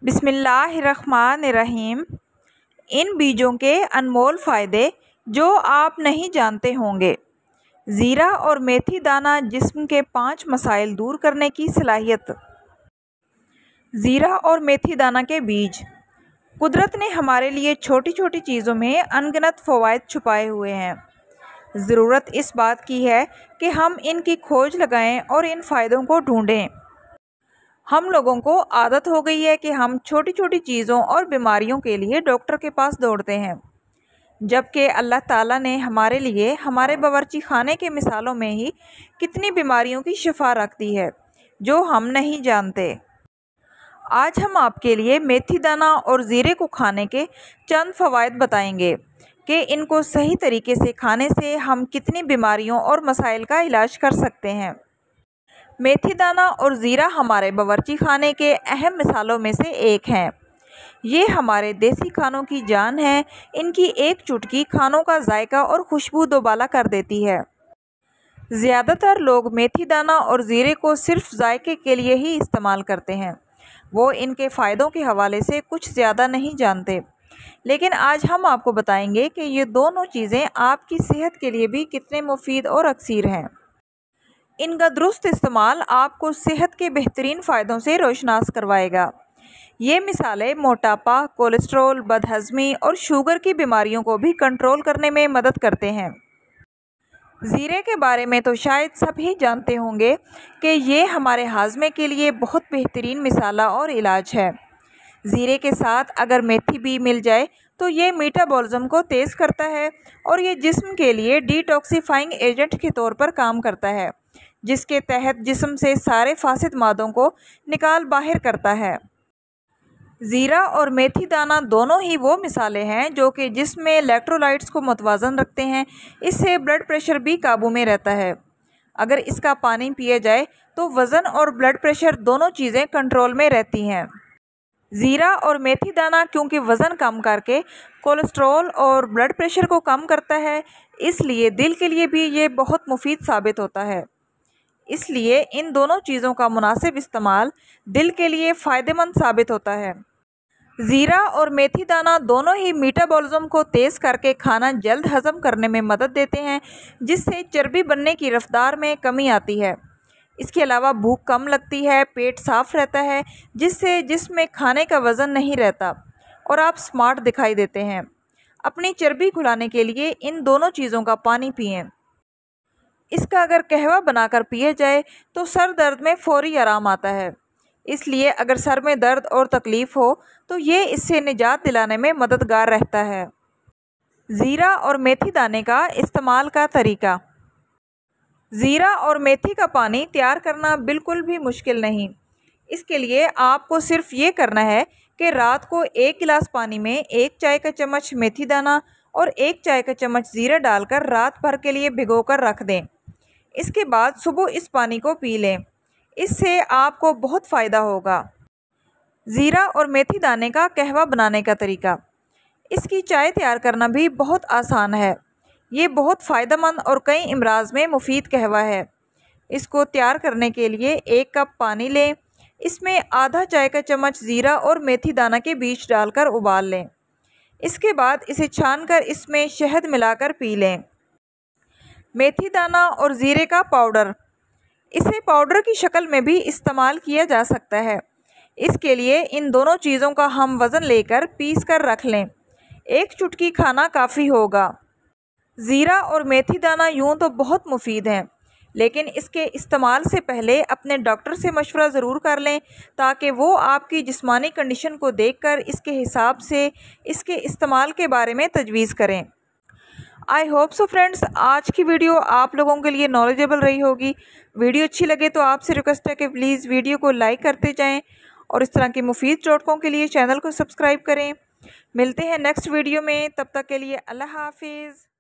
बिस्मिल्लाहिर्रहमानिर्रहीम। इन बीजों के अनमोल फ़ायदे जो आप नहीं जानते होंगे। ज़ीरा और मेथी दाना जिस्म के 5 मसाइल दूर करने की सलाहियत। ज़ीरा और मेथी दाना के बीज। कुदरत ने हमारे लिए छोटी छोटी चीज़ों में अनगिनत फ़वाइद छुपाए हुए हैं। ज़रूरत इस बात की है कि हम इनकी खोज लगाएं और इन फ़ायदों को ढूंढें। हम लोगों को आदत हो गई है कि हम छोटी छोटी चीज़ों और बीमारियों के लिए डॉक्टर के पास दौड़ते हैं, जबकि अल्लाह ताला ने हमारे लिए हमारे बावर्ची खाने के मिसालों में ही कितनी बीमारियों की शिफा रख दी है जो हम नहीं जानते। आज हम आपके लिए मेथी दाना और ज़ीरे को खाने के चंद फ़वाइद बताएंगे कि इनको सही तरीके से खाने से हम कितनी बीमारियों और मसाइल का इलाज कर सकते हैं। मेथी दाना और ज़ीरा हमारे बावर्ची खाने के अहम मिसालों में से एक हैं। ये हमारे देसी खानों की जान है। इनकी एक चुटकी खानों का जायका और खुशबू दोबाला कर देती है। ज़्यादातर लोग मेथी दाना और ज़ीरे को सिर्फ जायके के लिए ही इस्तेमाल करते हैं। वो इनके फ़ायदों के हवाले से कुछ ज़्यादा नहीं जानते, लेकिन आज हम आपको बताएंगे कि ये दोनों चीज़ें आपकी सेहत के लिए भी कितने मुफीद और अक्सीर हैं। इनका दुरुस्त इस्तेमाल आपको सेहत के बेहतरीन फ़ायदों से रोशनास करवाएगा। ये मिसालें मोटापा, कोलेस्ट्रॉल, बदहज़मी और शुगर की बीमारियों को भी कंट्रोल करने में मदद करते हैं। ज़ीरे के बारे में तो शायद सभी जानते होंगे कि ये हमारे हाजमे के लिए बहुत बेहतरीन मिसाला और इलाज है। ज़ीरे के साथ अगर मेथी भी मिल जाए तो ये मेटाबॉलिज्म को तेज़ करता है और ये जिस्म के लिए डिटॉक्सिफाइंग एजेंट के तौर पर काम करता है, जिसके तहत जिस्म से सारे फासिद मादों को निकाल बाहर करता है। ज़ीरा और मेथी दाना दोनों ही वो मिसालें हैं जो कि जिस्म में इलेक्ट्रोलाइट्स को मुतवाज़न रखते हैं। इससे ब्लड प्रेशर भी काबू में रहता है। अगर इसका पानी पिया जाए तो वज़न और ब्लड प्रेशर दोनों चीज़ें कंट्रोल में रहती हैं। ज़ीरा और मेथी दाना क्योंकि वज़न कम करके कोलेस्ट्रॉल और ब्लड प्रेशर को कम करता है, इसलिए दिल के लिए भी ये बहुत मुफीद साबित होता है। इसलिए इन दोनों चीज़ों का मुनासिब इस्तेमाल दिल के लिए फ़ायदेमंद साबित होता है। ज़ीरा और मेथी दाना दोनों ही मेटाबॉलिज्म को तेज़ करके खाना जल्द हज़म करने में मदद देते हैं, जिससे चर्बी बनने की रफ्तार में कमी आती है। इसके अलावा भूख कम लगती है, पेट साफ़ रहता है, जिससे जिसमें खाने का वज़न नहीं रहता और आप स्मार्ट दिखाई देते हैं। अपनी चर्बी घुलाने के लिए इन दोनों चीज़ों का पानी पिएं। इसका अगर कहवा बनाकर पिया जाए तो सर दर्द में फ़ौरी आराम आता है। इसलिए अगर सर में दर्द और तकलीफ़ हो तो ये इससे निजात दिलाने में मददगार रहता है। ज़ीरा और मेथी दाने का इस्तेमाल का तरीका। ज़ीरा और मेथी का पानी तैयार करना बिल्कुल भी मुश्किल नहीं। इसके लिए आपको सिर्फ ये करना है कि रात को 1 गिलास पानी में 1 चाय का चम्मच मेथी दाना और 1 चाय का चम्मच ज़ीरा डालकर रात भर के लिए भिगोकर रख दें। इसके बाद सुबह इस पानी को पी लें। इससे आपको बहुत फ़ायदा होगा। ज़ीरा और मेथी दाने का कहवा बनाने का तरीका। इसकी चाय तैयार करना भी बहुत आसान है। ये बहुत फ़ायदेमंद और कई इमराज में मुफीद कहवा है। इसको तैयार करने के लिए 1 कप पानी लें। इसमें आधा चाय का चम्मच ज़ीरा और मेथी दाना के बीज डालकर उबाल लें। इसके बाद इसे छानकर इसमें शहद मिलाकर पी लें। मेथी दाना और ज़ीरे का पाउडर। इसे पाउडर की शक्ल में भी इस्तेमाल किया जा सकता है। इसके लिए इन दोनों चीज़ों का हम वज़न लेकर पीस कर रख लें। 1 चुटकी खाना काफ़ी होगा। ज़ीरा और मेथी दाना यूँ तो बहुत मुफीद हैं, लेकिन इसके इस्तेमाल से पहले अपने डॉक्टर से मशवरा ज़रूर कर लें, ताकि वो आपकी जिस्मानी कंडीशन को देखकर इसके हिसाब से इसके इस्तेमाल के बारे में तजवीज़ करें। आई होप सो फ्रेंड्स, आज की वीडियो आप लोगों के लिए नॉलेजेबल रही होगी। वीडियो अच्छी लगे तो आपसे रिक्वेस्ट है कि प्लीज़ वीडियो को लाइक करते जाएं और इस तरह की मुफीद टोटकों के लिए चैनल को सब्सक्राइब करें। मिलते हैं नेक्स्ट वीडियो में, तब तक के लिए अल्लाह हाफिज़।